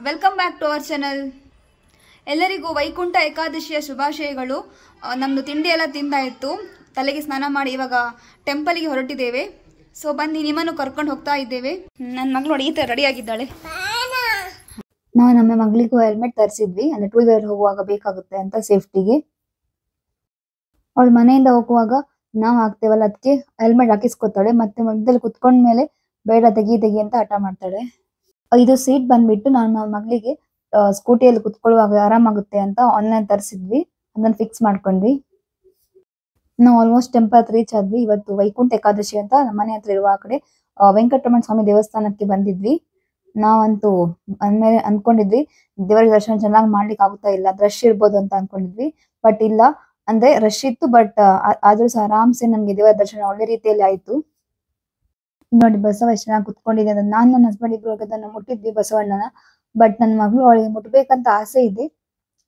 Welcome back to our channel. ಎಲ್ಲರಿಗೂ ವೈಕುಂಠ ಏಕಾದಶಿಯ ಶುಭಾಶಯಗಳು. ನಮ್ಮದು ತಿಂಡಿ ಎಲ್ಲ ತಿಂದಾಯಿತು, ತಲೆಗೆ ಸ್ನಾನ ಮಾಡಿ ಇವಾಗ ಟೆಂಪಲ್ಗೆ ಹೊರಟಿದ್ದೇವೆ. ಸೊ ಬನ್ನಿ, ನಿಮ್ಮನ್ನು ಕರ್ಕೊಂಡು ಹೋಗ್ತಾ ಇದ್ದೇವೆ. ನನ್ನ ಮಗಳು ನೋಡಿ ಈ ಥರ ರೆಡಿ ಆಗಿದ್ದಾಳೆ. ನಾವು ನಮ್ಮ ಮಗಳಿಗೂ ಹೆಲ್ಮೆಟ್ ತರಿಸಿದ್ವಿ, ಅಂದರೆ 2 ವೀಲರ್ ಹೋಗುವಾಗ ಬೇಕಾಗುತ್ತೆ ಅಂತ ಸೇಫ್ಟಿಗೆ. ಅವಳು ಮನೆಯಿಂದ ಹೋಗುವಾಗ ನಾವು ಹಾಕ್ತೇವಲ್ಲ, ಅದಕ್ಕೆ ಹೆಲ್ಮೆಟ್ ಹಾಕಿಸ್ಕೊತಾಳೆ. ಮತ್ತೆ ಮಧ್ಯದಲ್ಲಿ ಕುತ್ಕೊಂಡ್ಮೇಲೆ ಬೇಡ ತೆಗಿ ಅಂತ ಹಠ ಮಾಡ್ತಾಳೆ. ಇದು ಸೀಟ್ ಬಂದ್ಬಿಟ್ಟು ನಾನು ನಮ್ಮ ಮಗಳಿಗೆ ಸ್ಕೂಟಿಯಲ್ಲಿ ಕುತ್ಕೊಳ್ಳುವಾಗ ಆರಾಮಾಗುತ್ತೆ ಅಂತ ಆನ್ಲೈನ್ ತರಿಸಿದ್ವಿ, ಅದನ್ನ ಫಿಕ್ಸ್ ಮಾಡ್ಕೊಂಡ್ವಿ. ನಾವು ಆಲ್ಮೋಸ್ಟ್ ಟೆಂಪಲ್ ರೀಚ್ ಆದ್ವಿ. ಇವತ್ತು ವೈಕುಂಠ ಏಕಾದಶಿ ಅಂತ ನಮ್ಮ ಮನೆ ಹತ್ರ ಇರುವ ಆ ಕಡೆ ವೆಂಕಟರಮಣ ಸ್ವಾಮಿ ದೇವಸ್ಥಾನಕ್ಕೆ ಬಂದಿದ್ವಿ. ನಾವಂತೂ ಅಂದ್ಮೇಲೆ ಅನ್ಕೊಂಡಿದ್ವಿ ದೇವರ ದರ್ಶನ ಚೆನ್ನಾಗಿ ಮಾಡ್ಲಿಕ್ಕೆ ಆಗುತ್ತಾ ಇಲ್ಲ, ರಶ್ ಇರ್ಬೋದು ಅಂತ ಅನ್ಕೊಂಡಿದ್ವಿ. ಬಟ್ ಇಲ್ಲ, ಅಂದ್ರೆ ರಶ್ ಇತ್ತು, ಬಟ್ ಆದ್ರೂ ಸಹ ಆರಾಮ್ಸೆ ನಮ್ಗೆ ದೇವರ ದರ್ಶನ ಒಳ್ಳೆ ರೀತಿಯಲ್ಲಿ ಆಯ್ತು. ನೋಡಿ ಬಸವ ಎಷ್ಟು ಚೆನ್ನಾಗಿ ಕುತ್ಕೊಂಡಿದೆ. ನಾನು ನನ್ನ ಹಸ್ಬೆಂಡ್ ಇಬ್ರು ಅದನ್ನ ಮುಟ್ಟಿದ್ವಿ ಬಸವಣ್ಣನ. ಬಟ್ ನನ್ನ ಮಗಳು ಅವಳಿಗೆ ಮುಟ್ಬೇಕಂತ ಆಸೆ ಇದೆ,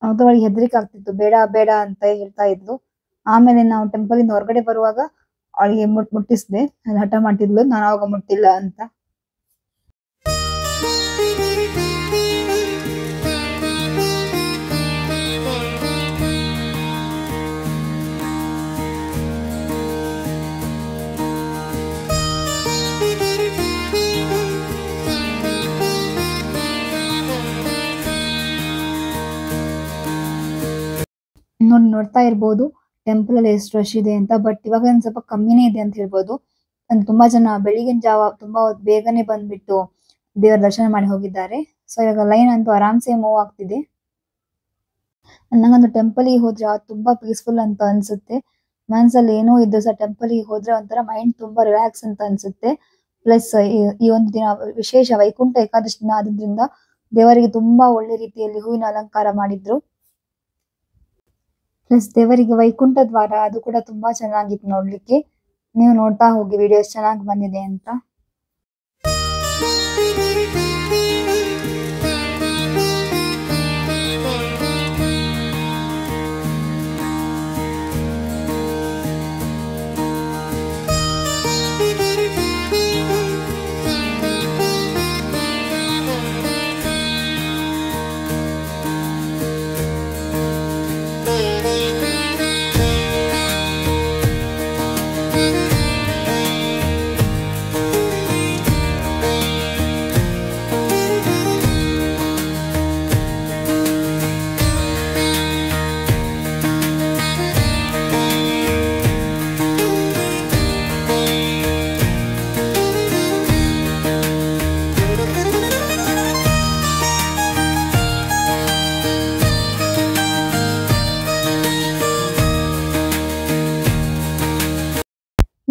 ಅದು ಅವಳಿಗೆ ಹೆದರಿಕೆ ಆಗ್ತಿತ್ತು, ಬೇಡ ಬೇಡ ಅಂತ ಹೇಳ್ತಾ ಇದ್ಲು. ಆಮೇಲೆ ನಾವು ಟೆಂಪಲ್ ಇಂದ ಹೊರಗಡೆ ಬರುವಾಗ ಅವಳಿಗೆ ಮುಟ್ಟಿಸ್ದೆ, ಅದು ಹಠ ಮಾಡ್ತಿದ್ಲು, ನಾನು ಅವಾಗ ಮುಟ್ಟಿಲ್ಲ ಅಂತ. ನೋಡ್ತಾ ಇರ್ಬೋದು ಟೆಂಪಲ್ ಅಲ್ಲಿ ಎಷ್ಟು ರಶ್ ಇದೆ ಅಂತ. ಬಟ್ ಇವಾಗ ಒಂದ್ ಸ್ವಲ್ಪ ಕಮ್ಮಿನೇ ಇದೆ ಅಂತ ಹೇಳ್ಬೋದು. ತುಂಬಾ ಜನ ಬೆಳಿಗಿನ ಜಾವ ತುಂಬಾ ಬೇಗನೆ ಬಂದ್ಬಿಟ್ಟು ದೇವರ ದರ್ಶನ ಮಾಡಿ ಹೋಗಿದ್ದಾರೆ. ಸೊ ಇವಾಗ ಲೈನ್ ಅಂತೂ ಆರಾಮ್ಸೆ ಮೂವ್ ಆಗ್ತಿದೆ. ನಂಗೊಂದು ಟೆಂಪಲ್ ಗೆ ಹೋದ್ರೆ ತುಂಬಾ ಪೀಸ್ಫುಲ್ ಅಂತ ಅನ್ಸುತ್ತೆ. ಮನ್ಸಲ್ಲಿ ಏನೋ ಇದ್ದು ಸಹ ಟೆಂಪಲ್ ಗೆ ಹೋದ್ರೆ ಒಂಥರ ಮೈಂಡ್ ತುಂಬಾ ರಿಲ್ಯಾಕ್ಸ್ ಅಂತ ಅನ್ಸುತ್ತೆ. ಪ್ಲಸ್ ಈ ಒಂದು ದಿನ ವಿಶೇಷ ವೈಕುಂಠ ಏಕಾದಶಿ ದಿನ ಆದ್ರಿಂದ ದೇವರಿಗೆ ತುಂಬಾ ಒಳ್ಳೆ ರೀತಿಯಲ್ಲಿ ಹೂವಿನ ಅಲಂಕಾರ ಮಾಡಿದ್ರು. ಪ್ಲಸ್ ದೇವರಿಗೆ ವೈಕುಂಠ ದ್ವಾರ ಅದು ಕೂಡ ತುಂಬಾ ಚೆನ್ನಾಗಿತ್ತು ನೋಡ್ಲಿಕ್ಕೆ. ನೀವು ನೋಡ್ತಾ ಹೋಗಿ ವಿಡಿಯೋ ಎಷ್ಟು ಚೆನ್ನಾಗಿ ಬಂದಿದೆ ಅಂತ.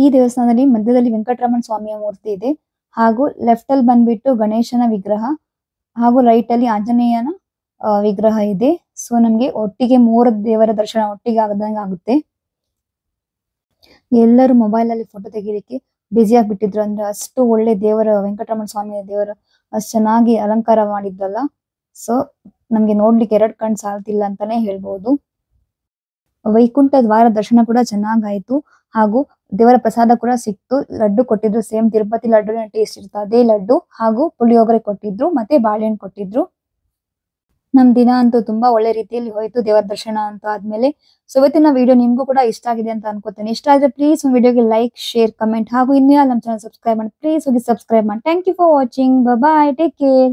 ಈ ದೇವಸ್ಥಾನದಲ್ಲಿ ಮಧ್ಯದಲ್ಲಿ ವೆಂಕಟರಮಣ ಸ್ವಾಮಿಯ ಮೂರ್ತಿ ಇದೆ, ಹಾಗೂ ಲೆಫ್ಟ್ ಅಲ್ಲಿ ಬಂದ್ಬಿಟ್ಟು ಗಣೇಶನ ವಿಗ್ರಹ, ಹಾಗೂ ರೈಟ್ ಅಲ್ಲಿ ಆಂಜನೇಯನ ವಿಗ್ರಹ ಇದೆ. ಸೊ ನಮ್ಗೆ ಒಟ್ಟಿಗೆ 3 ದೇವರ ದರ್ಶನ ಒಟ್ಟಿಗೆ ಆಗದಂಗೆ ಆಗುತ್ತೆ. ಎಲ್ಲರೂ ಮೊಬೈಲ್ ಅಲ್ಲಿ ಫೋಟೋ ತೆಗಿಲಿಕ್ಕೆ ಬ್ಯುಸಿ ಆಗ್ಬಿಟ್ಟಿದ್ರು, ಅಂದ್ರೆ ಅಷ್ಟು ಒಳ್ಳೆ ದೇವರ ವೆಂಕಟರಮಣ ಸ್ವಾಮಿಯ ದೇವರ ಅಷ್ಟು ಚೆನ್ನಾಗಿ ಅಲಂಕಾರ ಮಾಡಿದ್ರಲ್ಲ. ಸೊ ನಮ್ಗೆ ನೋಡ್ಲಿಕ್ಕೆ 2 ಕಣ್ಣು ಸಾಲ್ತಿಲ್ಲ ಅಂತಾನೆ ಹೇಳ್ಬೋದು. ವೈಕುಂಠ ದ್ವಾರ ದರ್ಶನ ಕೂಡ ಚೆನ್ನಾಗಾಯ್ತು, ಹಾಗೂ ದೇವರ ಪ್ರಸಾದ ಕೂಡ ಸಿಕ್ತು. ಲಡ್ಡು ಕೊಟ್ಟಿದ್ರು, ಸೇಮ್ ತಿರುಪತಿ ಲಡ್ಡುನ ಟೇಸ್ಟ್ ಇರ್ತದೆ ಅದೇ ಲಡ್ಡು, ಹಾಗೂ ಪುಳಿಯೋಗರೆ ಕೊಟ್ಟಿದ್ರು, ಮತ್ತೆ ಬಾಳೆಹಣ್ಣು ಕೊಟ್ಟಿದ್ರು. ನಮ್ ದಿನ ಅಂತೂ ತುಂಬಾ ಒಳ್ಳೆ ರೀತಿಯಲ್ಲಿ ಹೋಯ್ತು ದೇವರ ದರ್ಶನ ಅಂತ ಆದ್ಮೇಲೆ. ಸೊ ಇವತ್ತಿನ ವಿಡಿಯೋ ನಿಮ್ಗೂ ಕೂಡ ಇಷ್ಟ ಆಗಿದೆ ಅಂತ ಅನ್ಕೋತೇನೆ. ಇಷ್ಟ ಆದ್ರೆ ಪ್ಲೀಸ್ ವಿಡಿಯೋಗೆ ಲೈಕ್, ಶೇರ್, ಕಮೆಂಟ್, ಹಾಗೂ ಇನ್ನೂ ನಮ್ಮ ಚಾನಲ್ ಸಬ್ಸ್ಕ್ರೈಬ್ ಮಾಡಿ. ಪ್ಲೀಸ್ ಹೋಗಿ ಸಬ್ಸ್ಕ್ರೈಬ್ ಮಾಡಿ. Thank you for watching. Bye, take care.